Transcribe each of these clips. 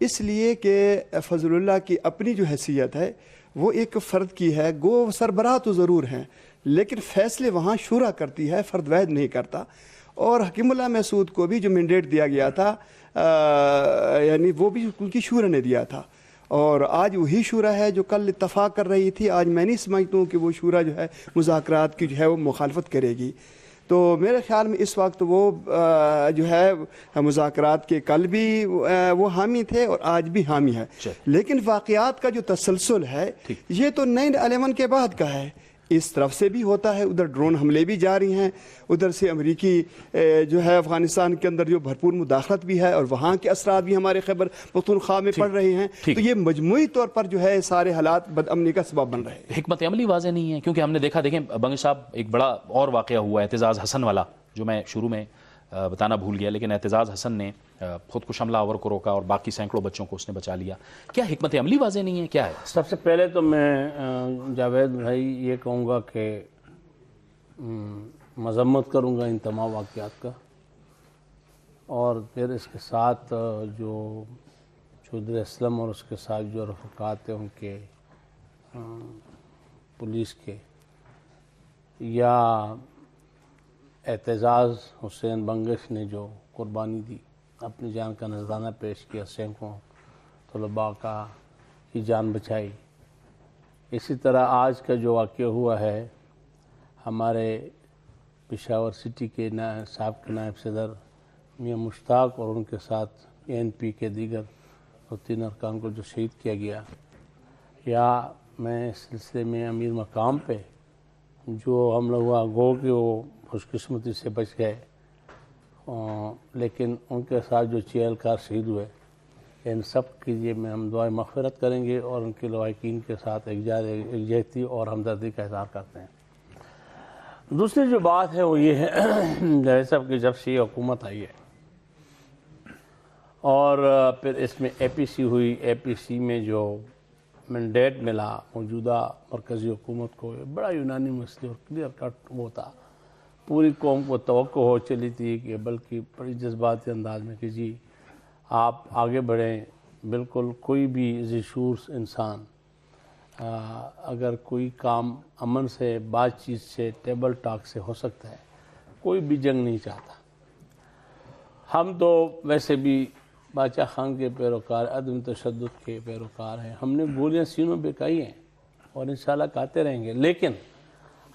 اس لیے کہ فضل اللہ کی اپنی جو حیثیت ہے وہ ایک فرد کی ہے، گو سربراہ تو ضرور ہیں لیکن فیصلے وہاں شورا کرتی ہے، فرد واحد نہیں کرتا۔ اور حکیم اللہ محسود کو بھی جو مینڈیٹ دیا گیا تھا یعنی وہ بھی ان کی شورا نے دیا تھا، اور آج وہی شورا ہے جو کل اتفاق کر رہی تھی۔ آج میں نہیں سمجھتا ہوں کہ وہ شورا جو ہے مذاکرات کی جو ہے وہ مخالفت کرے گی۔ تو میرے خیال میں اس وقت وہ جو ہے مذاکرات کے کل بھی وہ حامی تھے اور آج بھی حامی ہے، لیکن واقعات کا جو تسلسل ہے یہ تو 9/11 کے بعد کا ہے۔ اس طرف سے بھی ہوتا ہے، ادھر ڈرون حملے بھی جاری ہیں، ادھر سے امریکی جو ہے افغانستان کے اندر جو بھرپور مداخلت بھی ہے، اور وہاں کے اثرات بھی ہمارے خیبر پختونخوا میں پڑ رہے ہیں۔ تو یہ مجموعی طور پر جو ہے سارے حالات بد امنی کا سبب بن رہے ہیں۔ حکمت عملی واضح نہیں ہے، کیونکہ ہم نے دیکھا، دیکھیں بنگش صاحب، ایک بڑا اور واقعہ ہوا ہے اعتزاز حسن والا، جو میں شروع میں بتانا بھول گیا، لیکن اعتزاز حسن نے خودکش حملہ آور کو روکا اور باقی سینکڑوں بچوں کو اس نے بچا لیا۔ کیا حکمت عملی واضح نہیں ہے؟ کیا ہے؟ سب سے پہلے تو میں جاوید بھائی یہ کہوں گا کہ مذمت کروں گا ان تمام واقعات کا، اور پھر اس کے ساتھ جو چودھری اسلم اور اس کے ساتھ جو رفقات ہیں ان کے پولیس کے، یا اعتزاز حسین بنگش نے جو قربانی دی، اپنی جان کا نذرانہ پیش کیا، سینکڑوں طلباء کی جان بچائی۔ اسی طرح آج کا جو واقعہ ہوا ہے ہمارے پشاور سٹی کے سابق نائب صدر میاں مشتاق اور ان کے ساتھ ANP کے دیگر 3 ارکان کو جو شہید کیا گیا، یا میں اس سلسلے میں امیر مقام پہ جو ہم لوگ گو کہ وہ خوش قسمتی سے بچ گئے، لیکن ان کے ساتھ جو 6 اہلکار شہید ہوئے، ان سب کے لیے میں ہم دعائیں مغفرت کریں گے اور ان کے لواحقین کے ساتھ یکجہتی اور ہمدردی کا اظہار کرتے ہیں۔ دوسری جو بات ہے وہ یہ ہے جیسا صاحب کہ جب سے یہ حکومت آئی ہے اور پھر اس میں APC ہوئی، APC میں جو مینڈیٹ ملا موجودہ مرکزی حکومت کو، بڑا یونانی مسئلہ اور کلیئر کٹ وہ تھا، پوری قوم کو توقع ہو چلی تھی کہ بلکہ بڑی جذباتی انداز میں کہ جی آپ آگے بڑھیں، بالکل کوئی بھی ذی شعور انسان اگر کوئی کام امن سے، بات چیت سے، ٹیبل ٹاک سے ہو سکتا ہے، کوئی بھی جنگ نہیں چاہتا۔ ہم تو ویسے بھی باچا خان کے پیروکار، عدم تشدد کے پیروکار ہیں، ہم نے گولیاں سینوں پہ کھائی ہیں اور انشاءاللہ کھاتے رہیں گے، لیکن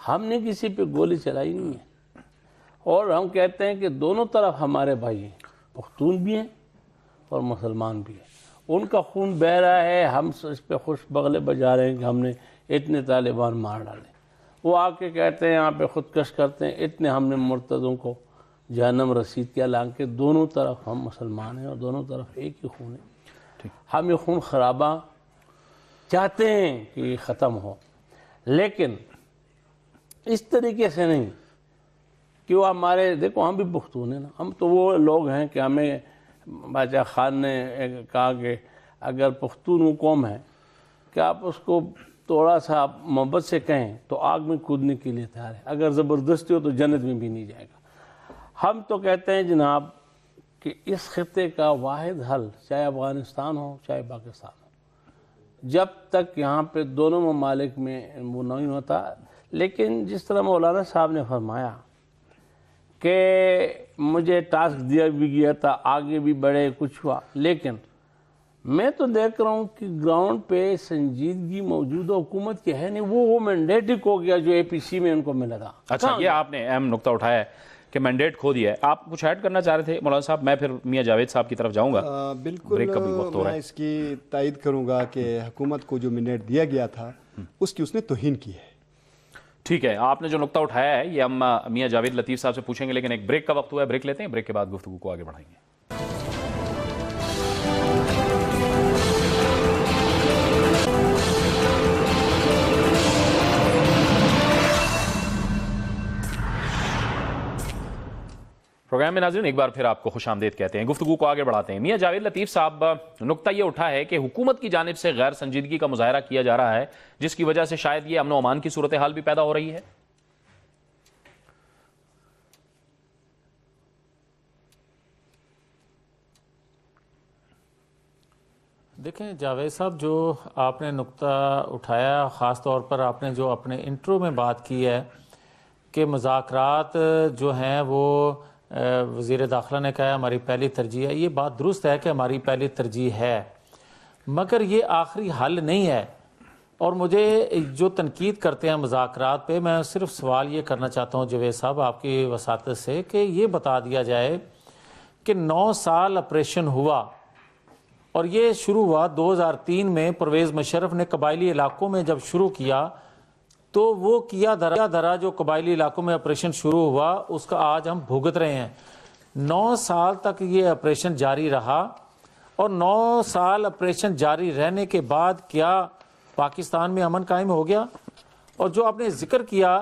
ہم نے کسی پہ گولی چلائی نہیں ہے، اور ہم کہتے ہیں کہ دونوں طرف ہمارے بھائی ہیں، پختون بھی ہیں اور مسلمان بھی ہیں، ان کا خون بہہ رہا ہے، ہم اس پہ خوش بغلے بجا رہے ہیں کہ ہم نے اتنے طالبان مار ڈالے، وہ آ کے کہتے ہیں یہاں پہ خودکش کرتے ہیں، اتنے ہم نے مرتدوں کو جہنم رسید کیا، حالانکہ دونوں طرف ہم مسلمان ہیں اور دونوں طرف ایک ہی خون ہے۔ ہم یہ خون خرابہ چاہتے ہیں کہ یہ ختم ہو، لیکن اس طریقے سے نہیں کہ وہ ہمارے، دیکھو ہم بھی پختون ہیں نا، ہم تو وہ لوگ ہیں کہ ہمیں باچا خان نے کہا کہ اگر پختون وہ قوم ہے کہ آپ اس کو تھوڑا سا محبت سے کہیں تو آگ میں کودنے کے لیے تیار ہے، اگر زبردستی ہو تو جنت میں بھی نہیں جائے گا۔ ہم تو کہتے ہیں جناب کہ اس خطے کا واحد حل، چاہے افغانستان ہو چاہے پاکستان ہو، جب تک یہاں پہ دونوں ممالک میں وہ نہیں ہوتا، لیکن جس طرح مولانا صاحب نے فرمایا کہ مجھے ٹاسک دیا بھی گیا تھا، آگے بھی بڑھے، کچھ ہوا، لیکن میں تو دیکھ رہا ہوں کہ گراؤنڈ پہ سنجیدگی موجودہ حکومت کی ہے نہیں، وہ مینڈیٹ ہی کھو گیا جو APC میں ان کو ملا تھا۔ اچھا، یہ آپ نے اہم نقطہ اٹھایا ہے کہ مینڈیٹ کھو دیا ہے۔ آپ کچھ ایڈ کرنا چاہ رہے تھے مولانا صاحب؟ میں پھر میاں جاوید صاحب کی طرف جاؤں گا۔ بالکل، میں اس کی تائید کروں گا کہ حکومت کو جو مینڈیٹ دیا گیا تھا اس کی اس نے توہین کی ہے۔ ٹھیک ہے، آپ نے جو نقطہ اٹھایا ہے یہ ہم میاں جاوید لطیف صاحب سے پوچھیں گے، لیکن ایک بریک کا وقت ہوا ہے، بریک لیتے ہیں، بریک کے بعد گفتگو کو آگے بڑھائیں گے۔ پروگرام میں ناظرین ایک بار پھر آپ کو خوش آمدید کہتے ہیں، گفتگو کو آگے بڑھاتے ہیں۔ میاں جاوید لطیف صاحب، نقطہ یہ اٹھا ہے کہ حکومت کی جانب سے غیر سنجیدگی کا مظاہرہ کیا جا رہا ہے، جس کی وجہ سے شاید یہ امن و امان کی صورتحال بھی پیدا ہو رہی ہے۔ دیکھیں جاوید صاحب، جو آپ نے نقطہ اٹھایا، خاص طور پر آپ نے جو اپنے انٹرو میں بات کی ہے کہ مذاکرات جو ہیں وہ وزیر داخلہ نے کہا ہے ہماری پہلی ترجیح ہے، یہ بات درست ہے کہ ہماری پہلی ترجیح ہے، مگر یہ آخری حل نہیں ہے۔ اور مجھے جو تنقید کرتے ہیں مذاکرات پہ، میں صرف سوال یہ کرنا چاہتا ہوں جاوید صاحب آپ کی وساطت سے کہ یہ بتا دیا جائے کہ 9 سال آپریشن ہوا، اور یہ شروع ہوا 2003 میں پرویز مشرف نے قبائلی علاقوں میں جب شروع کیا، تو وہ کیا دھرا جو قبائلی علاقوں میں آپریشن شروع ہوا اس کا آج ہم بھگت رہے ہیں۔ 9 سال تک یہ آپریشن جاری رہا، اور 9 سال آپریشن جاری رہنے کے بعد کیا پاکستان میں امن قائم ہو گیا؟ اور جو آپ نے ذکر کیا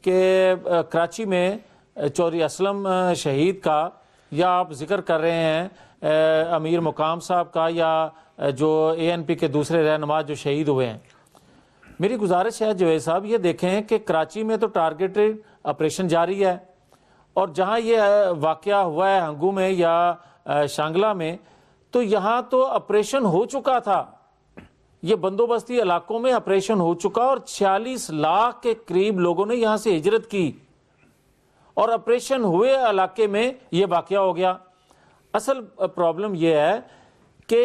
کہ کراچی میں چودھری اسلم شہید کا، یا آپ ذکر کر رہے ہیں امیر مقام صاحب کا، یا جو ANP کے دوسرے رہنما جو شہید ہوئے ہیں، میری گزارش ہے جاوید صاحب یہ دیکھیں کہ کراچی میں تو ٹارگیٹڈ آپریشن جاری ہے، اور جہاں یہ واقعہ ہوا ہے ہنگو میں یا شانگلہ میں، تو یہاں تو آپریشن ہو چکا تھا، یہ بندوبستی علاقوں میں آپریشن ہو چکا، اور 46 لاکھ کے قریب لوگوں نے یہاں سے ہجرت کی، اور آپریشن ہوئے علاقے میں یہ واقعہ ہو گیا۔ اصل پرابلم یہ ہے کہ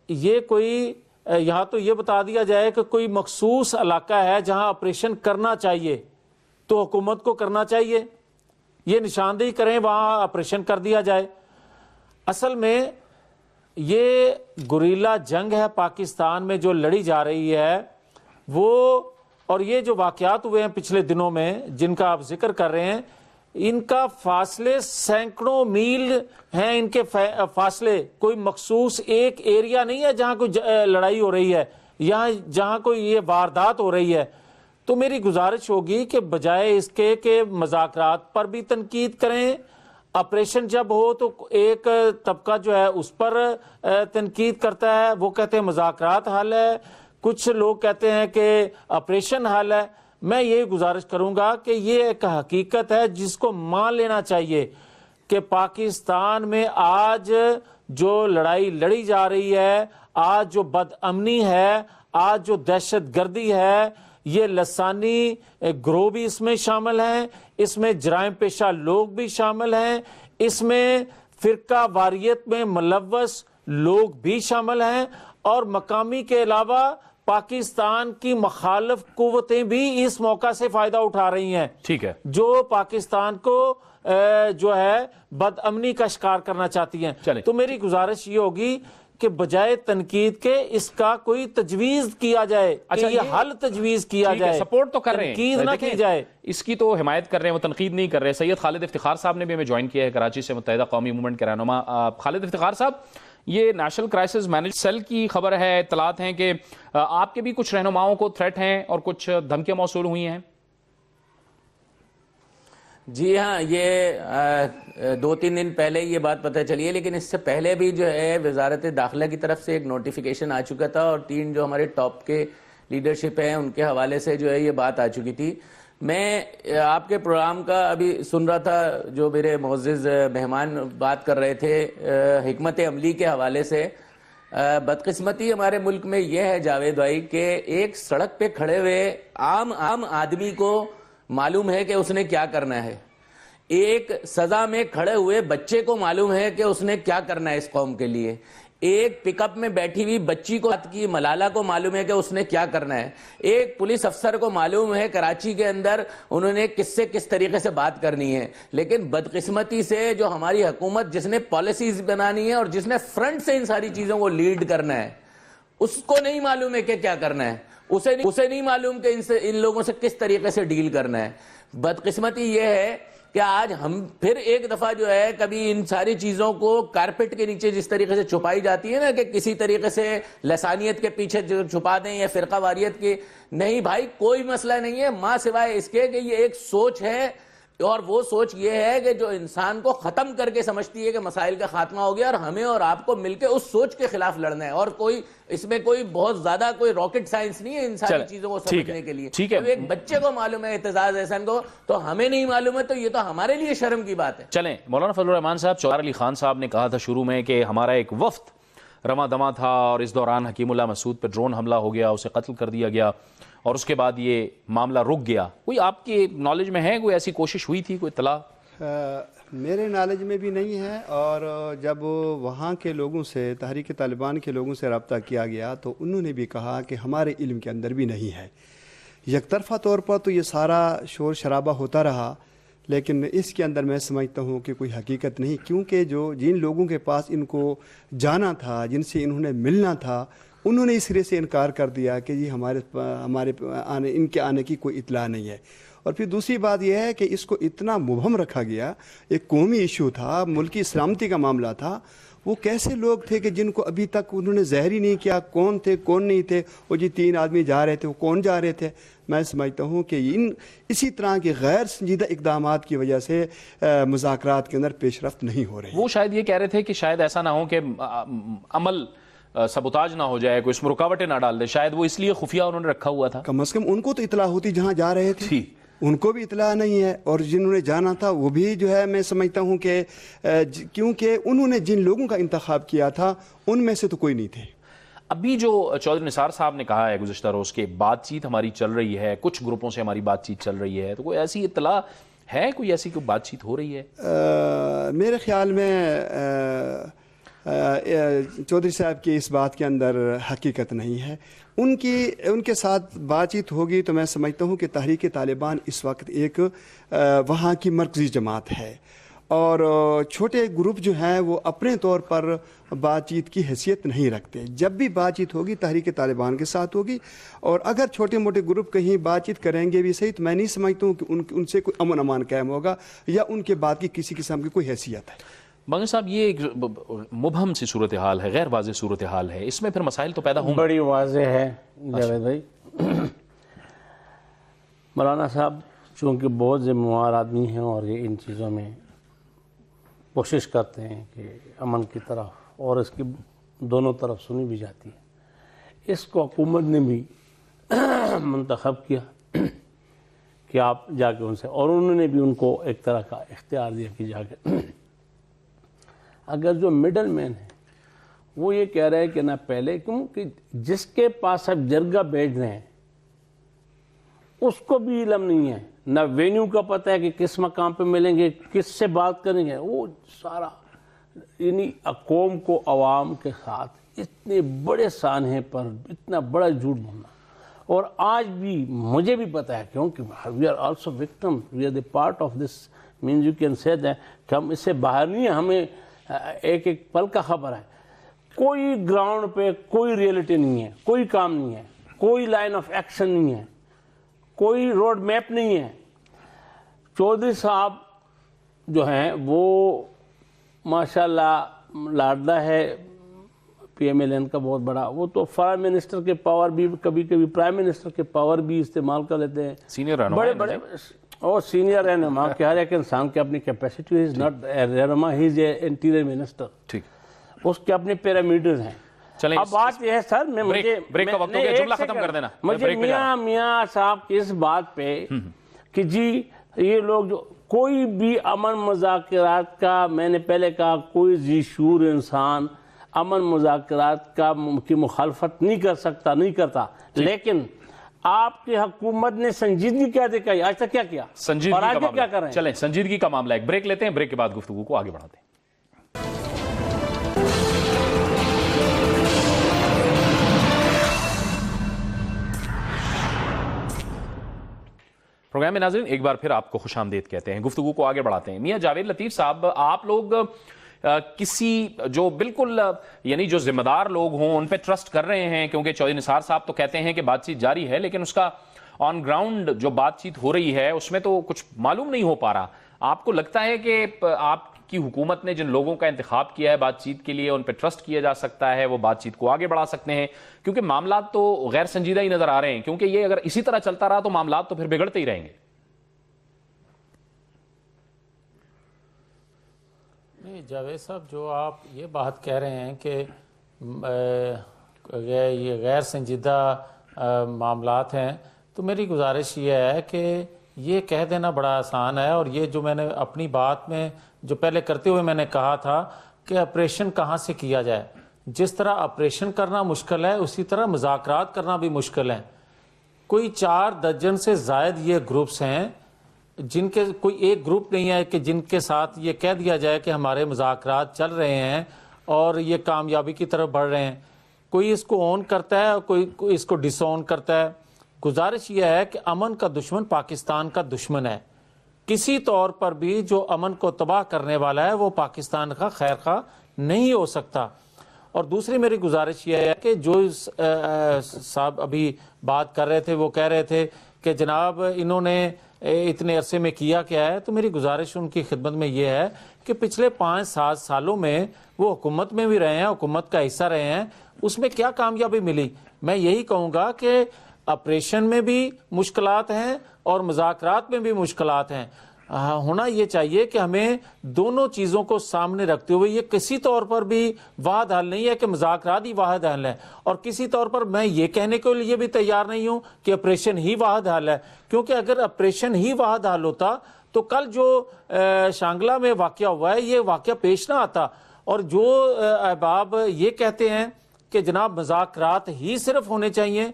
یہ کوئی یہاں تو یہ بتا دیا جائے کہ کوئی مخصوص علاقہ ہے جہاں آپریشن کرنا چاہیے تو حکومت کو کرنا چاہیے، یہ نشاندہی کریں وہاں آپریشن کر دیا جائے۔ اصل میں یہ گوریلا جنگ ہے پاکستان میں جو لڑی جا رہی ہے وہ، اور یہ جو واقعات ہوئے ہیں پچھلے دنوں میں جن کا آپ ذکر کر رہے ہیں، ان کا فاصلے سینکڑوں میل ہیں، ان کے فاصلے، کوئی مخصوص ایک ایریا نہیں ہے جہاں کوئی لڑائی ہو رہی ہے، یہاں جہاں کوئی یہ واردات ہو رہی ہے۔ تو میری گزارش ہوگی کہ بجائے اس کے کہ مذاکرات پر بھی تنقید کریں، آپریشن جب ہو تو ایک طبقہ جو ہے اس پر تنقید کرتا ہے، وہ کہتے ہیں مذاکرات حل ہے، کچھ لوگ کہتے ہیں کہ آپریشن حل ہے۔ میں یہ گزارش کروں گا کہ یہ ایک حقیقت ہے جس کو مان لینا چاہیے کہ پاکستان میں آج جو لڑائی لڑی جا رہی ہے، آج جو بد امنی ہے، آج جو دہشت گردی ہے، یہ لسانی گروہ بھی اس میں شامل ہیں، اس میں جرائم پیشہ لوگ بھی شامل ہیں، اس میں فرقہ واریت میں ملوث لوگ بھی شامل ہیں، اور مقامی کے علاوہ پاکستان کی مخالف قوتیں بھی اس موقع سے فائدہ اٹھا رہی ہیں، ٹھیک ہے، جو پاکستان کو جو ہے بد امنی کا شکار کرنا چاہتی ہیں۔ تو میری گزارش یہ ہوگی کہ بجائے تنقید کے اس کا کوئی تجویز کیا جائے، کہ یہ حل تجویز کیا جائے، سپورٹ تو کر رہے ہیں، تنقید نہ کی جائے، اس کی تو حمایت کر رہے ہیں، وہ تنقید نہیں کر رہے۔ سید خالد افتخار صاحب نے بھی ہمیں جوائن کیا ہے، کراچی سے متحدہ قومی موومنٹ کے رہنما۔ خالد افتخار صاحب، یہ نیشنل کرائسس مینجمنٹ سیل کی خبر ہے، اطلاعات ہیں کہ آپ کے بھی کچھ رہنماؤں کو تھریٹ ہیں اور کچھ دھمکیاں موصول ہوئی ہیں۔ جی ہاں، یہ 2-3 دن پہلے یہ بات پتہ چلی ہے، لیکن اس سے پہلے بھی جو ہے وزارت داخلہ کی طرف سے ایک نوٹیفیکیشن آ چکا تھا، اور 3 جو ہمارے ٹاپ کے لیڈرشپ ہیں ان کے حوالے سے جو ہے یہ بات آ چکی تھی۔ میں آپ کے پروگرام کا ابھی سن رہا تھا، جو میرے معزز مہمان بات کر رہے تھے حکمت عملی کے حوالے سے۔ بدقسمتی ہمارے ملک میں یہ ہے جاوید بھائی کہ ایک سڑک پہ کھڑے ہوئے عام آدمی کو معلوم ہے کہ اس نے کیا کرنا ہے، ایک سزا میں کھڑے ہوئے بچے کو معلوم ہے کہ اس نے کیا کرنا ہے اس قوم کے لیے، ایک پک اپ میں بیٹھی ہوئی بچی کو کی ملالہ کو معلوم ہے کہ اس نے کیا کرنا ہے، ایک پولیس افسر کو معلوم ہے کراچی کے اندر انہوں نے کس طریقے سے بات کرنی ہے۔ لیکن بدقسمتی سے جو ہماری حکومت جس نے پالیسیز بنانی ہے اور جس نے فرنٹ سے ان ساری چیزوں کو لیڈ کرنا ہے، اس کو نہیں معلوم ہے کہ کیا کرنا ہے، اسے نہیں معلوم کہ ان لوگوں سے کس طریقے سے ڈیل کرنا ہے۔ بدقسمتی یہ ہے کہ آج ہم پھر ایک دفعہ جو ہے کبھی ان ساری چیزوں کو کارپیٹ کے نیچے جس طریقے سے چھپائی جاتی ہے نا، کہ کسی طریقے سے لسانیت کے پیچھے چھپا دیں یا فرقہ واریت کی، نہیں بھائی، کوئی مسئلہ نہیں ہے ماں سوائے اس کے کہ یہ ایک سوچ ہے، اور وہ سوچ یہ ہے کہ جو انسان کو ختم کر کے سمجھتی ہے کہ مسائل کا خاتمہ ہو گیا، اور ہمیں اور آپ کو مل کے اس سوچ کے خلاف لڑنا ہے، اور کوئی اس میں کوئی بہت زیادہ کوئی راکٹ سائنس نہیں ہے ان ساری چیزوں کو سمجھنے کے لیے۔ تو ایک بچے کو معلوم ہے اعتزاز احسن کو، تو ہمیں نہیں معلوم ہے، تو یہ تو ہمارے لیے شرم کی بات ہے۔ چلیں، مولانا فضل الرحمان صاحب، چودھری علی خان صاحب نے کہا تھا شروع میں کہ ہمارا ایک وفد رواں دواں تھا اور اس دوران حکیم اللہ مسعود پہ ڈرون حملہ ہو گیا, اسے قتل کر دیا گیا اور اس کے بعد یہ معاملہ رک گیا. کوئی آپ کے نالج میں ہے کوئی ایسی کوشش ہوئی تھی, کوئی اطلاع؟ میرے نالج میں بھی نہیں ہے, اور جب وہاں کے لوگوں سے, تحریک طالبان کے لوگوں سے رابطہ کیا گیا تو انہوں نے بھی کہا کہ ہمارے علم کے اندر بھی نہیں ہے. یک طرفہ طور پر تو یہ سارا شور شرابہ ہوتا رہا, لیکن اس کے اندر میں سمجھتا ہوں کہ کوئی حقیقت نہیں, کیونکہ جن لوگوں کے پاس ان کو جانا تھا, جن سے انہوں نے ملنا تھا, انہوں نے اس سرے سے انکار کر دیا کہ جی ہمارے ان کے آنے کی کوئی اطلاع نہیں ہے. اور پھر دوسری بات یہ ہے کہ اس کو اتنا مبہم رکھا گیا, ایک قومی ایشو تھا, ملکی سلامتی کا معاملہ تھا. وہ کیسے لوگ تھے کہ جن کو ابھی تک انہوں نے ظاہر ہی نہیں کیا کون تھے کون نہیں تھے, وہ جی 3 آدمی جا رہے تھے, وہ کون جا رہے تھے. میں سمجھتا ہوں کہ اسی طرح کے غیر سنجیدہ اقدامات کی وجہ سے مذاکرات کے اندر پیش رفت نہیں ہو رہی. وہ شاید یہ کہہ رہے تھے کہ شاید ایسا نہ ہو کہ عمل سبوتاج نہ ہو جائے, کوئی اس میں رکاوٹیں نہ ڈال دے, شاید وہ اس لیے خفیہ انہوں نے رکھا ہوا تھا. کم از کم ان کو تو اطلاع ہوتی جہاں جا رہے تھے, ان کو بھی اطلاع نہیں ہے. اور جنہوں نے جانا تھا وہ بھی جو ہے میں سمجھتا ہوں کہ کیونکہ انہوں نے جن لوگوں کا انتخاب کیا تھا ان میں سے تو کوئی نہیں تھے. ابھی جو چودھری نثار صاحب نے کہا ہے گزشتہ روز کے بات چیت ہماری چل رہی ہے, کچھ گروپوں سے ہماری بات چیت چل رہی ہے, تو کوئی ایسی اطلاع ہے, کوئی ایسی کوئی بات چیت ہو رہی ہے؟ میرے خیال میں چودھری صاحب کی اس بات کے اندر حقیقت نہیں ہے. ان کے ساتھ بات چیت ہوگی تو میں سمجھتا ہوں کہ تحریک طالبان اس وقت ایک وہاں کی مرکزی جماعت ہے, اور چھوٹے گروپ جو ہیں وہ اپنے طور پر بات چیت کی حیثیت نہیں رکھتے. جب بھی بات چیت ہوگی تحریک طالبان کے ساتھ ہوگی, اور اگر چھوٹے موٹے گروپ کہیں بات چیت کریں گے بھی صحیح, تو میں نہیں سمجھتا ہوں کہ ان سے کوئی امن امان قائم ہوگا یا ان کے بات کی کسی قسم کی کوئی حیثیت ہے. بانگی صاحب, یہ ایک مبہم سی صورتحال ہے, غیر واضح صورتحال ہے, اس میں پھر مسائل تو پیدا ہوں گے. بڑی واضح ہے جاوید بھائی. مولانا صاحب چونکہ بہت ذمہ دار آدمی ہیں اور یہ ان چیزوں میں کوشش کرتے ہیں کہ امن کی طرف, اور اس کی دونوں طرف سنی بھی جاتی ہے. اس کو حکومت نے بھی منتخب کیا کہ آپ جا کے ان سے, اور انہوں نے بھی ان کو ایک طرح کا اختیار دیا کہ جا کے اگر جو مڈل مین ہے وہ یہ کہہ رہے ہیں کہ نہ پہلے, کیونکہ جس کے پاس اب جرگہ بیٹھ رہے ہیں اس کو بھی علم نہیں ہے, نہ وینیو کا پتہ ہے کہ کس مقام پہ ملیں گے, کس سے بات کریں گے. وہ سارا یعنی قوم کو عوام کے ساتھ اتنے بڑے سانحے پر اتنا بڑا جھوٹ بولنا. اور آج بھی مجھے بھی پتہ ہے کیونکہ we are also victim, we are the part of this, means you can say that کہ ہم اس سے باہر نہیں ہیں, ہمیں ایک ایک پل کا خبر ہے. کوئی گراؤنڈ پہ کوئی ریئلٹی نہیں ہے, کوئی کام نہیں ہے, کوئی لائن آف ایکشن نہیں ہے, کوئی روڈ میپ نہیں ہے. چودھری صاحب جو ہیں وہ ماشاءاللہ لاڈلا ہے پی ایم ایل این کا بہت بڑا, وہ تو فارم منسٹر کے پاور بھی کبھی کبھی پرائم منسٹر کے پاور بھی استعمال کر لیتے ہیں. سینئر رہنما بڑے بڑے اور سینئر رہنما کہ ہر ایک انسان کی اپنی کیپیسٹی, از ناٹ رہنما, ہی از اے انٹیریئر منسٹر, ٹھیک, اس کے اپنے پیرامیٹرز ہیں. چلیں اب بات یہ ہے سر, بریک کا وقت ہو گیا, جملہ ختم کر دینا. مجھے میاں صاحب کی اس بات پہ کہ جی یہ لوگ جو کوئی بھی امن مذاکرات کا, میں نے پہلے کہا کوئی ذی شعور انسان امن مذاکرات کی مخالفت نہیں کر سکتا, نہیں کرتا. لیکن آپ کی حکومت نے سنجیدگی کیا دکھائی, آج تک کیا کیا, اور آگے کیا کر رہے ہیں. چلیں سنجیدگی کا معاملہ, ایک بریک لیتے ہیں, بریک کے بعد گفتگو کو آگے بڑھاتے ہیں. پروگرام میں ناظرین ایک بار پھر آپ کو خوش آمدید کہتے ہیں, گفتگو کو آگے بڑھاتے ہیں. میاں جاوید لطیف صاحب, آپ لوگ کسی جو بالکل یعنی جو ذمہ دار لوگ ہوں ان پہ ٹرسٹ کر رہے ہیں, کیونکہ چودھری نثار صاحب تو کہتے ہیں کہ بات چیت جاری ہے, لیکن اس کا آن گراؤنڈ جو بات چیت ہو رہی ہے اس میں تو کچھ معلوم نہیں ہو پا رہا. آپ کو لگتا ہے کہ آپ کی حکومت نے جن لوگوں کا انتخاب کیا ہے بات چیت کے لیے, ان پہ ٹرسٹ کیا جا سکتا ہے, وہ بات چیت کو آگے بڑھا سکتے ہیں؟ کیونکہ معاملات تو غیر سنجیدہ ہی نظر آ رہے ہیں, کیونکہ یہ اگر اسی طرح چلتا رہا تو معاملات تو پھر بگڑتے ہی رہیں گے. جاوید صاحب, جو آپ یہ بات کہہ رہے ہیں کہ یہ غیر سنجیدہ معاملات ہیں, تو میری گزارش یہ ہے کہ یہ کہہ دینا بڑا آسان ہے, اور یہ جو میں نے اپنی بات میں جو پہلے کرتے ہوئے میں نے کہا تھا کہ آپریشن کہاں سے کیا جائے, جس طرح آپریشن کرنا مشکل ہے اسی طرح مذاکرات کرنا بھی مشکل ہے. کوئی 4 درجن سے زائد یہ گروپس ہیں جن کے کوئی ایک گروپ نہیں ہے کہ جن کے ساتھ یہ کہہ دیا جائے کہ ہمارے مذاکرات چل رہے ہیں اور یہ کامیابی کی طرف بڑھ رہے ہیں. کوئی اس کو اون کرتا ہے اور کوئی اس کو ڈس اون کرتا ہے. گزارش یہ ہے کہ امن کا دشمن پاکستان کا دشمن ہے. کسی طور پر بھی جو امن کو تباہ کرنے والا ہے وہ پاکستان کا خیر خواہ نہیں ہو سکتا. اور دوسری میری گزارش یہ ہے کہ جو صاحب ابھی بات کر رہے تھے وہ کہہ رہے تھے کہ جناب انہوں نے اتنے عرصے میں کیا کیا ہے, تو میری گزارش ان کی خدمت میں یہ ہے کہ پچھلے 5-7 سالوں میں وہ حکومت میں بھی رہے ہیں, حکومت کا حصہ رہے ہیں, اس میں کیا کامیابی ملی. میں یہی کہوں گا کہ آپریشن میں بھی مشکلات ہیں اور مذاکرات میں بھی مشکلات ہیں. ہونا یہ چاہیے کہ ہمیں دونوں چیزوں کو سامنے رکھتے ہوئے, یہ کسی طور پر بھی واحد حل نہیں ہے کہ مذاکرات ہی واحد حل ہے, اور کسی طور پر میں یہ کہنے کے لیے بھی تیار نہیں ہوں کہ آپریشن ہی واحد حل ہے, کیونکہ اگر آپریشن ہی واحد حل ہوتا تو کل جو شانگلہ میں واقعہ ہوا ہے یہ واقعہ پیش نہ آتا. اور جو احباب یہ کہتے ہیں کہ جناب مذاکرات ہی صرف ہونے چاہیے,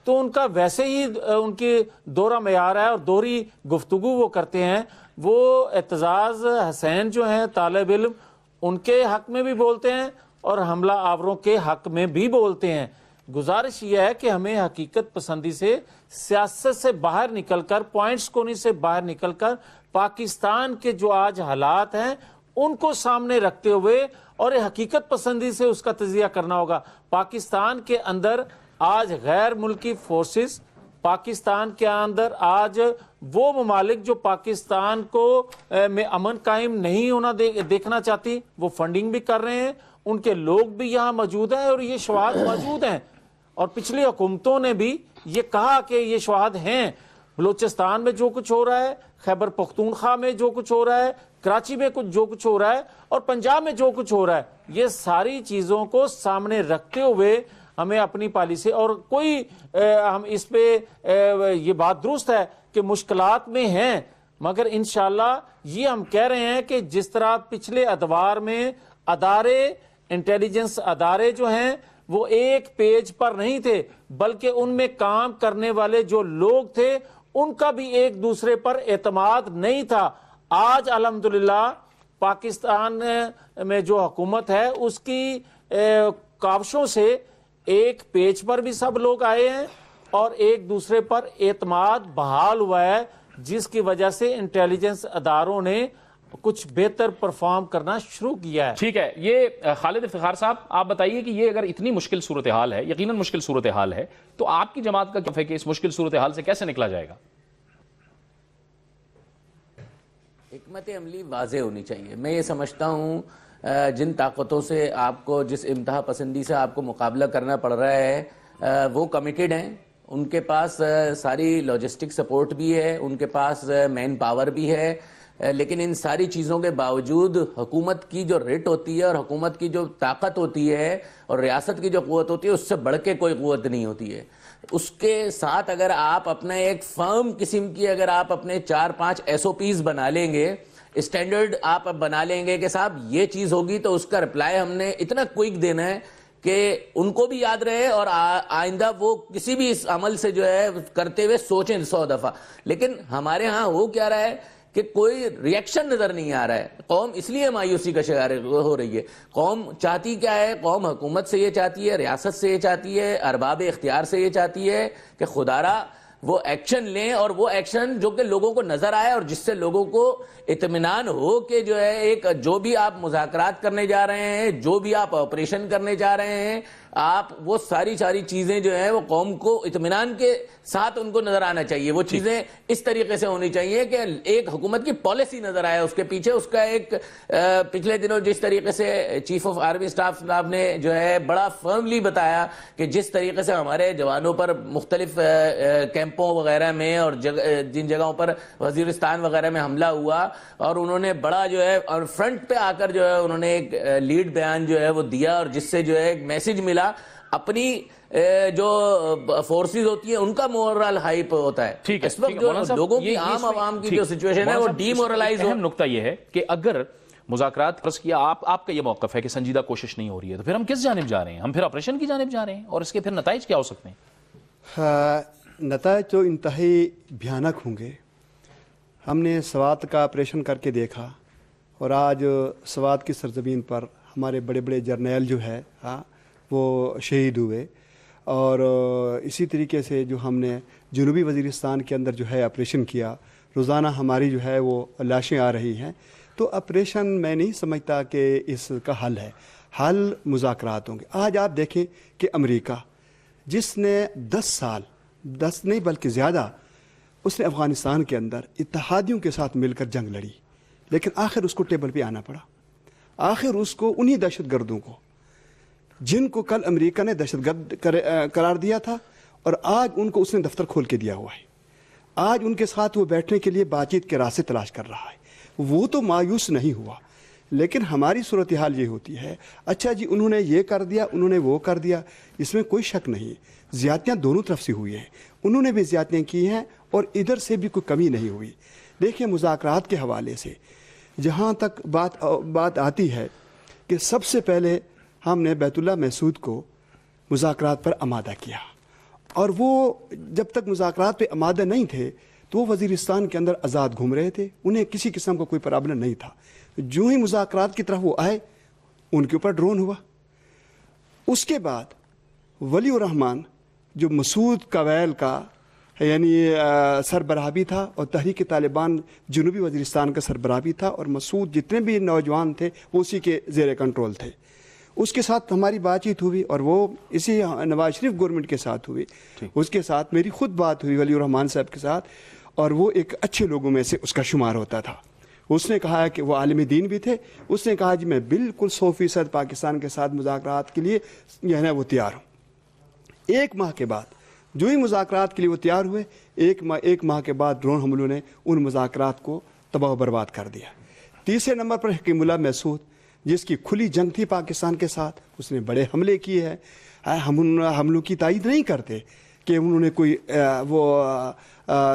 تو ان کا ویسے ہی ان کی دورہ معیار ہے اور دوہری گفتگو وہ کرتے ہیں. وہ اعتزاز حسین جو ہیں طالب علم, ان کے حق میں بھی بولتے ہیں اور حملہ آوروں کے حق میں بھی بولتے ہیں. گزارش یہ ہے کہ ہمیں حقیقت پسندی سے, سیاست سے باہر نکل کر, پوائنٹس کونی سے باہر نکل کر پاکستان کے جو آج حالات ہیں ان کو سامنے رکھتے ہوئے اور حقیقت پسندی سے اس کا تجزیہ کرنا ہوگا. پاکستان کے اندر آج غیر ملکی فورسز, پاکستان کے اندر آج وہ ممالک جو پاکستان کو میں امن قائم نہیں ہونا دیکھنا چاہتی, وہ فنڈنگ بھی کر رہے ہیں, ان کے لوگ بھی یہاں موجود ہیں اور یہ شواہد موجود ہیں. اور پچھلی حکومتوں نے بھی یہ کہا کہ یہ شواہد ہیں. بلوچستان میں جو کچھ ہو رہا ہے, خیبر پختونخوا میں جو کچھ ہو رہا ہے, کراچی میں جو کچھ ہو رہا ہے, اور پنجاب میں جو کچھ ہو رہا ہے, یہ ساری چیزوں کو سامنے رکھتے ہوئے ہمیں اپنی پالیسی, اور کوئی ہم اس پہ یہ بات درست ہے کہ مشکلات میں ہیں, مگر انشاءاللہ یہ ہم کہہ رہے ہیں کہ جس طرح پچھلے ادوار میں ادارے, انٹیلیجنس ادارے جو ہیں وہ ایک پیج پر نہیں تھے, بلکہ ان میں کام کرنے والے جو لوگ تھے ان کا بھی ایک دوسرے پر اعتماد نہیں تھا. آج الحمدللہ پاکستان میں جو حکومت ہے اس کی کاوشوں سے ایک پیج پر بھی سب لوگ آئے ہیں اور ایک دوسرے پر اعتماد بحال ہوا ہے, جس کی وجہ سے انٹیلیجنس اداروں نے کچھ بہتر پرفارم کرنا شروع کیا ہے. ٹھیک ہے, یہ خالد افتخار صاحب آپ بتائیے کہ یہ اگر اتنی مشکل صورتحال ہے, یقیناً مشکل صورتحال ہے, تو آپ کی جماعت کا کیا ہے کہ اس مشکل صورتحال سے کیسے نکلا جائے گا؟ حکمت عملی واضح ہونی چاہیے. میں یہ سمجھتا ہوں جن طاقتوں سے آپ کو, جس انتہا پسندی سے آپ کو مقابلہ کرنا پڑ رہا ہے, وہ کمیٹڈ ہیں, ان کے پاس ساری لاجسٹک سپورٹ بھی ہے, ان کے پاس مین پاور بھی ہے, لیکن ان ساری چیزوں کے باوجود حکومت کی جو ریٹ ہوتی ہے اور حکومت کی جو طاقت ہوتی ہے اور ریاست کی جو قوت ہوتی ہے اس سے بڑھ کے کوئی قوت نہیں ہوتی ہے. اس کے ساتھ اگر آپ اپنا ایک فرم قسم کی, اگر آپ اپنے 4-5 SOPs بنا لیں گے, اسٹینڈرڈ آپ بنا لیں گے کہ صاحب یہ چیز ہوگی, تو اس کا رپلائی ہم نے اتنا کوئک دینا ہے کہ ان کو بھی یاد رہے اور آئندہ وہ کسی بھی اس عمل سے جو ہے کرتے ہوئے سوچیں 100 دفعہ. لیکن ہمارے ہاں ہو کیا رہا ہے کہ کوئی ریئیکشن نظر نہیں آ رہا ہے. قوم اس لیے مایوسی کا شکار ہو رہی ہے. قوم چاہتی کیا ہے؟ قوم حکومت سے یہ چاہتی ہے, ریاست سے یہ چاہتی ہے, ارباب اختیار سے یہ چاہتی ہے کہ خدارا وہ ایکشن لیں, اور وہ ایکشن جو کہ لوگوں کو نظر آئے اور جس سے لوگوں کو اطمینان ہو کہ جو ہے ایک جو بھی آپ مذاکرات کرنے جا رہے ہیں, جو بھی آپ آپریشن کرنے جا رہے ہیں, آپ وہ ساری چیزیں جو ہیں وہ قوم کو اطمینان کے ساتھ ان کو نظر آنا چاہیے. وہ چیزیں اس طریقے سے ہونی چاہیے کہ ایک حکومت کی پالیسی نظر آئے اس کے پیچھے. اس کا ایک پچھلے دنوں جس طریقے سے چیف آف آرمی اسٹاف صاحب نے جو ہے بڑا فرملی بتایا کہ جس طریقے سے ہمارے جوانوں پر مختلف کیمپوں وغیرہ میں اور جن جگہوں پر وزیرستان وغیرہ میں حملہ ہوا, اور انہوں نے بڑا جو ہے اور فرنٹ پہ آ کر جو ہے انہوں نے ایک لیڈ بیان جو ہے وہ دیا, اور جس سے جو ہے ایک میسج ملا. اپنی جو فورسز ہوتی ہیں ان کا مورل ہائپ ہوتا ہے. اس وقت جو لوگوں کی عام عوام کی جو سچویشن ہے وہ ڈی مورلائز ہو. اہم نقطہ یہ ہے کہ اگر مذاکرات پرس کیا. آپ کا یہ موقف ہے کہ سنجیدہ کوشش نہیں ہو رہی ہے, تو پھر ہم کس جانب جا رہے ہیں؟ ہم پھر آپریشن کی جانب جا رہے ہیں, اور اس کے پھر نتائج کیا ہو سکتے ہیں؟ نتائج تو انتہائی بھیانک ہوں گے. ہم نے سوات کا آپریشن کر کے دیکھا, اور آج سوات کی سرزمین پر ہمارے بڑے بڑے جرنیل جو ہے وہ شہید ہوئے. اور اسی طریقے سے جو ہم نے جنوبی وزیرستان کے اندر جو ہے آپریشن کیا, روزانہ ہماری جو ہے وہ لاشیں آ رہی ہیں. تو آپریشن میں نہیں سمجھتا کہ اس کا حل ہے. حل مذاکرات ہوں گے. آج آپ دیکھیں کہ امریکہ جس نے 10 سال 10 نہیں بلکہ زیادہ اس نے افغانستان کے اندر اتحادیوں کے ساتھ مل کر جنگ لڑی, لیکن آخر اس کو ٹیبل پہ آنا پڑا. آخر اس کو انہی دہشت گردوں کو, جن کو کل امریکہ نے دہشت گرد قرار دیا تھا, اور آج ان کو اس نے دفتر کھول کے دیا ہوا ہے. آج ان کے ساتھ وہ بیٹھنے کے لیے بات چیت کے راستے تلاش کر رہا ہے. وہ تو مایوس نہیں ہوا, لیکن ہماری صورتحال یہ ہوتی ہے, اچھا جی انہوں نے یہ کر دیا, انہوں نے وہ کر دیا, اس میں کوئی شک نہیں. زیادتیاں دونوں طرف سے ہوئی ہیں, انہوں نے بھی زیادتیاں کی ہیں اور ادھر سے بھی کوئی کمی نہیں ہوئی. دیکھیں مذاکرات کے حوالے سے جہاں تک بات آتی ہے کہ سب سے پہلے ہم نے بیت اللہ محسود کو مذاکرات پر آمادہ کیا, اور وہ جب تک مذاکرات پہ آمادہ نہیں تھے تو وہ وزیرستان کے اندر آزاد گھوم رہے تھے, انہیں کسی قسم کا کوئی پرابلم نہیں تھا. جو ہی مذاکرات کی طرف وہ آئے ان کے اوپر ڈرون ہوا. اس کے بعد ولی الرحمان جو مسعود کویل کا یعنی سربراہ بھی تھا, اور تحریک طالبان جنوبی وزیرستان کا سربراہ بھی تھا, اور مسعود جتنے بھی نوجوان تھے وہ اسی کے زیر کنٹرول تھے. اس کے ساتھ ہماری بات چیت ہوئی, اور وہ اسی نواز شریف گورنمنٹ کے ساتھ ہوئی. اس کے ساتھ میری خود بات ہوئی ولی الرحمان صاحب کے ساتھ, اور وہ ایک اچھے لوگوں میں سے اس کا شمار ہوتا تھا. اس نے کہا کہ وہ عالم دین بھی تھے. اس نے کہا جی میں بالکل 100% پاکستان کے ساتھ مذاکرات کے لیے جو ہے نا وہ تیار ہوں. 1 ماہ کے بعد جو ہی مذاکرات کے لیے وہ تیار ہوئے, 1 ماہ کے بعد ڈرون حملوں نے ان مذاکرات کو تباہ و برباد کر دیا. تیسرے نمبر پر حکیم اللہ محسود, جس کی کھلی جنگ تھی پاکستان کے ساتھ, اس نے بڑے حملے کیے ہیں. ہم ان حملوں کی تائید نہیں کرتے کہ انہوں نے کوئی وہ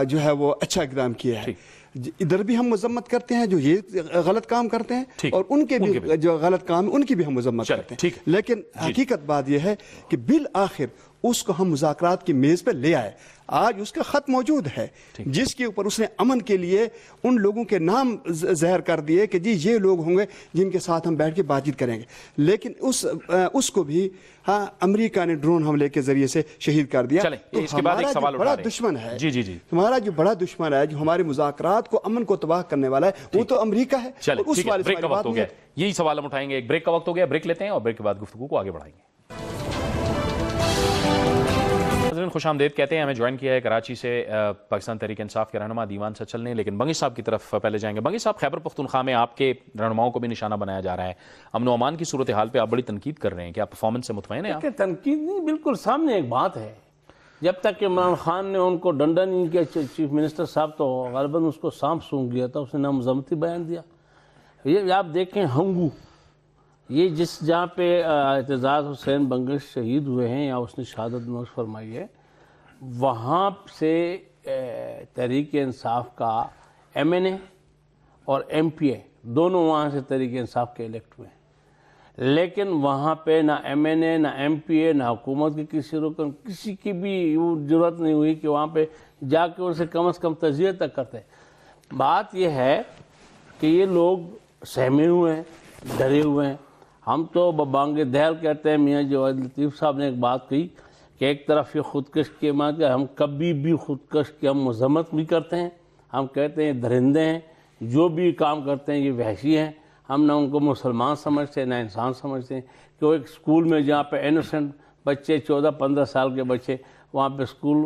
جو ہے وہ اچھا اقدام کیا ہے. ادھر بھی ہم مذمت کرتے ہیں جو یہ غلط کام کرتے ہیں, اور ان کے بھی جو غلط کام ہیں ان کی بھی ہم مذمت کرتے ہیں. لیکن حقیقت بات یہ ہے کہ بالآخر اس کو ہم مذاکرات کی میز پہ لے آئے. آج اس کا خط موجود ہے جس کے اوپر اس نے امن کے لیے ان لوگوں کے نام ظاہر کر دیے کہ جی یہ لوگ ہوں گے جن کے ساتھ ہم بیٹھ کے بات چیت کریں گے. لیکن اس کو بھی امریکہ نے ڈرون حملے کے ذریعے سے شہید کر دیا. تو ہمارا جو بڑا دشمن ہے, ہمارا جو بڑا دشمن ہے, جو ہمارے مذاکرات کو امن کو تباہ کرنے والا ہے, وہ تو امریکہ ہے. بریک کا وقت ہو گیا, یہی سوال ہم اٹھائیں گے. ایک بریک کا وقت ہو گیا, بریک لیتے ہیں اور بریک کے بعد گفتگو کو آگے بڑھائیں گے. خوش آمدید کہتے ہیں. ہمیں جوائن کیا ہے کراچی سے پاکستان تحریک انصاف کے رہنما دیوان سچل نے. لیکن بنگی صاحب کی طرف پہلے جائیں گے. بنگی صاحب, خیبر پختونخوا میں آپ کے رہنماؤں کو بھی نشانہ بنایا جا رہا ہے. امن و امان کی صورتحال پہ آپ بڑی تنقید کر رہے ہیں, کیا پرفارمنس سے مطمئن ہیں آپ؟ تنقید نہیں, بالکل سامنے ایک بات ہے. جب تک کہ عمران خان نے ان کو ڈنڈا نہیں کیا چیف منسٹر صاحب, تو غالباً اس کو سانپ سونگ گیا تھا, اس نے نامزمتی بیان دیا. یہ آپ دیکھیں ہنگو, یہ جس جہاں پہ اعتزاز حسین بنگش شہید ہوئے ہیں یا اس نے شہادت نوش فرمائی ہے, وہاں سے تحریک انصاف کا MNA اور MPA دونوں وہاں سے تحریک انصاف کے الیکٹ ہوئے ہیں. لیکن وہاں پہ نہ MNA نہ MPA نہ حکومت کے کسی رکن, کسی کی بھی ضرورت نہیں ہوئی کہ وہاں پہ جا کے ان سے کم از کم تجزیہ تک کرتے. بات یہ ہے کہ یہ لوگ سہمے ہوئے ہیں, ڈرے ہوئے ہیں. ہم تو ببانگ دہل کہتے ہیں. میاں جواد لطیف صاحب نے ایک بات کہی کہ ایک طرف یہ خودکش کے ماں کہ ہم کبھی بھی خودکش کی ہم مذمت بھی کرتے ہیں. ہم کہتے ہیں درندے ہیں, جو بھی کام کرتے ہیں یہ وحشی ہیں. ہم نہ ان کو مسلمان سمجھتے ہیں نہ انسان سمجھتے ہیں. کہ وہ ایک اسکول میں جہاں پہ انوسنٹ بچے 14-15 سال کے بچے وہاں پہ اسکول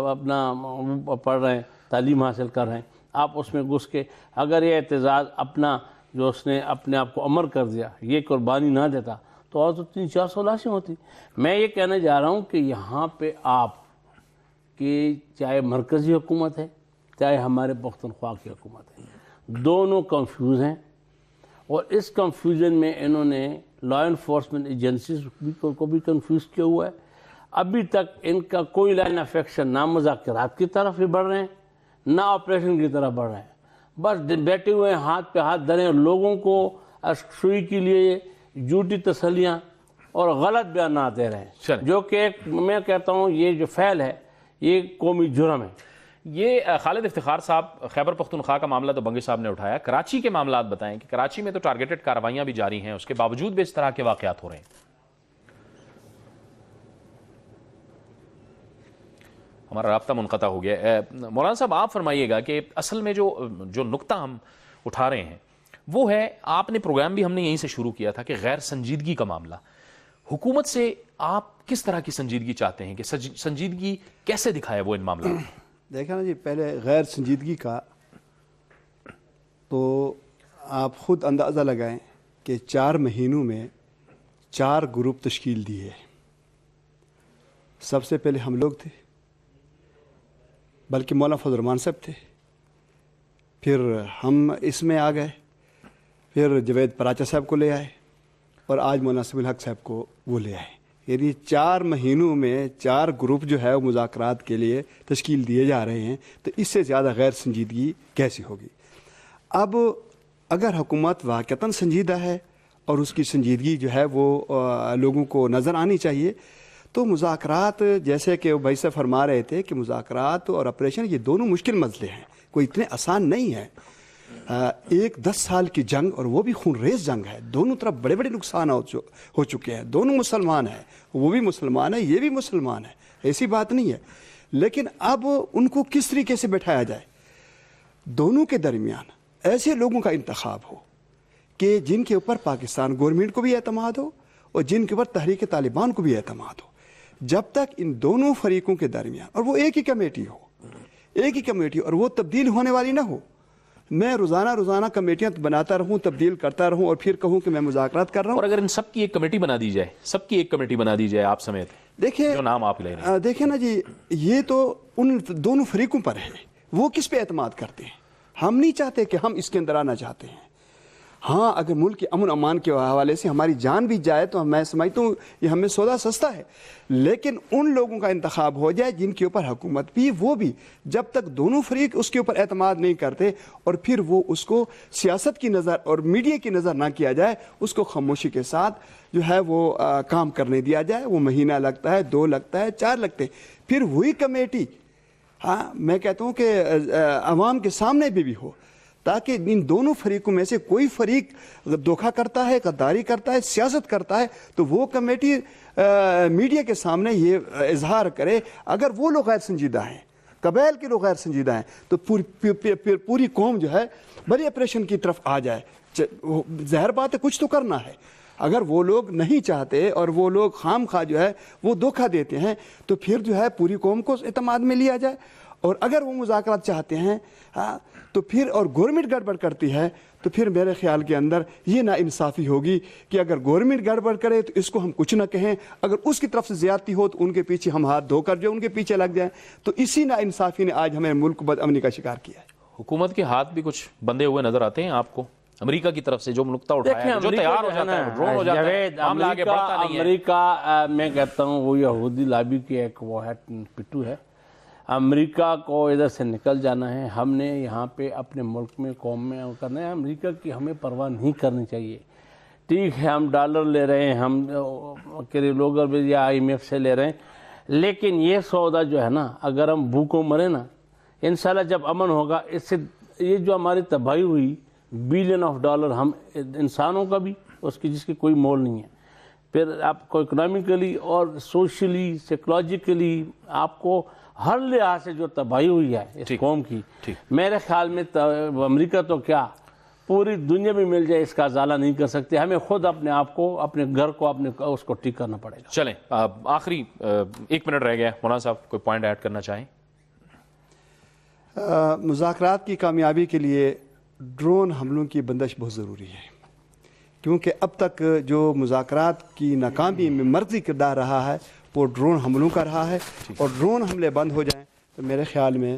اپنا پڑھ رہے ہیں, تعلیم حاصل کر رہے ہیں, آپ اس میں گھس کے اگر یہ اعتزاز اپنا جو اس نے اپنے آپ کو امر کر دیا یہ قربانی نہ دیتا تو اور تو 300-400 لاشیں ہوتی. میں یہ کہنے جا رہا ہوں کہ یہاں پہ آپ کی چاہے مرکزی حکومت ہے چاہے ہمارے پختونخوا کی حکومت ہے, دونوں کنفیوز ہیں. اور اس کنفیوژن میں انہوں نے لا انفورسمنٹ ایجنسیز کو بھی کنفیوز کیا ہوا ہے. ابھی تک ان کا کوئی لائن آف ایکشن نہ مذاکرات کی طرف ہی بڑھ رہے ہیں نہ آپریشن کی طرف بڑھ رہے ہیں. بس بیٹھے ہوئے ہیں ہاتھ پہ ہاتھ دھرے، لوگوں کو سوئی کے لیے جھوٹی تسلیاں اور غلط بیانات دے رہے ہیں، جو کہ میں کہتا ہوں یہ جو فعل ہے یہ قومی جرم ہے۔ یہ خالد افتخار صاحب، خیبر پختونخوا کا معاملہ تو بنگی صاحب نے اٹھایا، کراچی کے معاملات بتائیں کہ کراچی میں تو ٹارگیٹڈ کارروائیاں بھی جاری ہیں، اس کے باوجود بھی اس طرح کے واقعات ہو رہے ہیں۔ ہمارا رابطہ منقطع ہو گیا۔ مولانا صاحب آپ فرمائیے گا کہ اصل میں جو نقطہ ہم اٹھا رہے ہیں وہ ہے، آپ نے پروگرام بھی ہم نے یہیں سے شروع کیا تھا کہ غیر سنجیدگی کا معاملہ، حکومت سے آپ کس طرح کی سنجیدگی چاہتے ہیں کہ سنجیدگی کیسے دکھائے وہ ان معاملات میں؟ دیکھا نا جی، پہلے غیر سنجیدگی کا تو آپ خود اندازہ لگائیں کہ 4 مہینوں میں 4 گروپ تشکیل دیے۔ سب سے پہلے ہم لوگ تھے، بلکہ مولانا فضل الرحمان صاحب تھے، پھر ہم اس میں آ گئے، پھر جوید پراچا صاحب کو لے آئے، اور آج مولانا سمیع الحق صاحب کو وہ لے آئے۔ یعنی 4 مہینوں میں 4 گروپ جو ہے وہ مذاکرات کے لیے تشکیل دیے جا رہے ہیں، تو اس سے زیادہ غیر سنجیدگی کیسی ہوگی؟ اب اگر حکومت واقعتاً سنجیدہ ہے اور اس کی سنجیدگی جو ہے وہ لوگوں کو نظر آنی چاہیے، تو مذاکرات، جیسے کہ بھائی صاحب فرما رہے تھے کہ مذاکرات اور آپریشن یہ دونوں مشکل مسئلے ہیں، کوئی اتنے آسان نہیں ہے۔ ایک 10 سال کی جنگ، اور وہ بھی خون ریز جنگ ہے، دونوں طرف بڑے بڑے نقصان ہو چکے ہیں، دونوں مسلمان ہیں، وہ بھی مسلمان ہے، یہ بھی مسلمان ہے، ایسی بات نہیں ہے۔ لیکن اب ان کو کس طریقے سے بٹھایا جائے، دونوں کے درمیان ایسے لوگوں کا انتخاب ہو کہ جن کے اوپر پاکستان گورنمنٹ کو بھی اعتماد ہو اور جن کے اوپر تحریک طالبان کو بھی اعتماد ہو۔ جب تک ان دونوں فریقوں کے درمیان، اور وہ ایک ہی کمیٹی اور وہ تبدیل ہونے والی نہ ہو، میں روزانہ کمیٹیاں بناتا رہوں، تبدیل کرتا رہوں، اور پھر کہوں کہ میں مذاکرات کر رہا ہوں۔ اور اگر ان سب کی ایک کمیٹی بنا دی جائے، آپ سمیت، دیکھیں جو نام آپ لے رہے ہیں، دیکھیں نا جی، یہ تو ان دونوں فریقوں پر ہے، وہ کس پہ اعتماد کرتے ہیں۔ ہم نہیں چاہتے کہ ہم اس کے اندر آنا چاہتے ہیں۔ ہاں، اگر ملک کے امن امان کے حوالے سے ہماری جان بھی جائے تو میں سمجھتا ہوں یہ ہمیں سودا سستا ہے، لیکن ان لوگوں کا انتخاب ہو جائے جن کے اوپر حکومت بھی، وہ بھی جب تک دونوں فریق اس کے اوپر اعتماد نہیں کرتے، اور پھر وہ اس کو سیاست کی نظر اور میڈیا کی نظر نہ کیا جائے، اس کو خاموشی کے ساتھ جو ہے وہ کام کرنے دیا جائے۔ وہ مہینہ لگتا ہے، 2 لگتا ہے، 4 لگتے ہیں، پھر وہی کمیٹی، ہاں میں کہتا ہوں کہ عوام کے سامنے بھی ہو، تاکہ ان دونوں فریقوں میں سے کوئی فریق دھوکہ کرتا ہے، غداری کرتا ہے، سیاست کرتا ہے، تو وہ کمیٹی میڈیا کے سامنے یہ اظہار کرے۔ اگر وہ لوگ غیر سنجیدہ ہیں، قبائل کے لوگ غیر سنجیدہ ہیں، تو پوری قوم جو ہے بڑی آپریشن کی طرف آ جائے۔ ظاہر بات ہے کچھ تو کرنا ہے۔ اگر وہ لوگ نہیں چاہتے اور وہ لوگ خام خواہ جو ہے وہ دھوکہ دیتے ہیں، تو پھر جو ہے پوری قوم کو اعتماد میں لیا جائے۔ اور اگر وہ مذاکرات چاہتے ہیں تو پھر، اور گورنمنٹ گڑبڑ کرتی ہے، تو پھر میرے خیال کے اندر یہ ناانصافی ہوگی کہ اگر گورنمنٹ گڑبڑ کرے تو اس کو ہم کچھ نہ کہیں، اگر اس کی طرف سے زیادتی ہو تو ان کے پیچھے ہم ہاتھ دھو کر جو ان کے پیچھے لگ جائیں۔ تو اسی ناانصافی نے آج ہمیں ملک کو بدامنی کا شکار کیا ہے۔ حکومت کے ہاتھ بھی کچھ بندے ہوئے نظر آتے ہیں آپ کو؟ امریکہ کی طرف سے جو نقطہ اٹھایا ہے، جو تیار ہو جاتا ہے، ڈرون ہو جاتا ہے، معاملہ آگے بڑھتا نہیں ہے۔ امریکہ میں کہتا ہوں وہ یہودی لابی کی ایک وہ ہے پٹو ہے۔ امریکہ کو ادھر سے نکل جانا ہے۔ ہم نے یہاں پہ اپنے ملک میں، قوم میں کرنا ہے۔ امریکہ کی ہمیں پرواہ نہیں کرنی چاہیے۔ ٹھیک ہے، ہم ڈالر لے رہے ہیں، ہم لوگر بھی یا IMF سے لے رہے ہیں، لیکن یہ سودا جو ہے نا، اگر ہم بھوکوں مرے نا، انشاءاللہ جب امن ہوگا، اس سے یہ جو ہماری تباہی ہوئی $بلین، ہم انسانوں کا بھی، اس کی جس کی کوئی مول نہیں ہے، پھر آپ کو اکنامکلی اور سوشلی، سائیکولوجیکلی آپ کو ہر لحاظ سے جو تباہی ہوئی ہے اس قوم کی، میرے خیال میں امریکہ تو کیا پوری دنیا میں مل جائے اس کا ازالہ نہیں کر سکتے۔ ہمیں خود اپنے آپ کو، اپنے گھر کو، اس کو ٹھیک کرنا پڑے گا۔ چلیں، آخری 1 منٹ رہ گیا، مولانا صاحب کوئی پوائنٹ ایڈ کرنا چاہیں؟ مذاکرات کی کامیابی کے لیے ڈرون حملوں کی بندش بہت ضروری ہے، کیونکہ اب تک جو مذاکرات کی ناکامی میں مرکزی کردار رہا ہے وہ ڈرون حملوں کا رہا ہے، اور ڈرون حملے بند ہو جائیں تو میرے خیال میں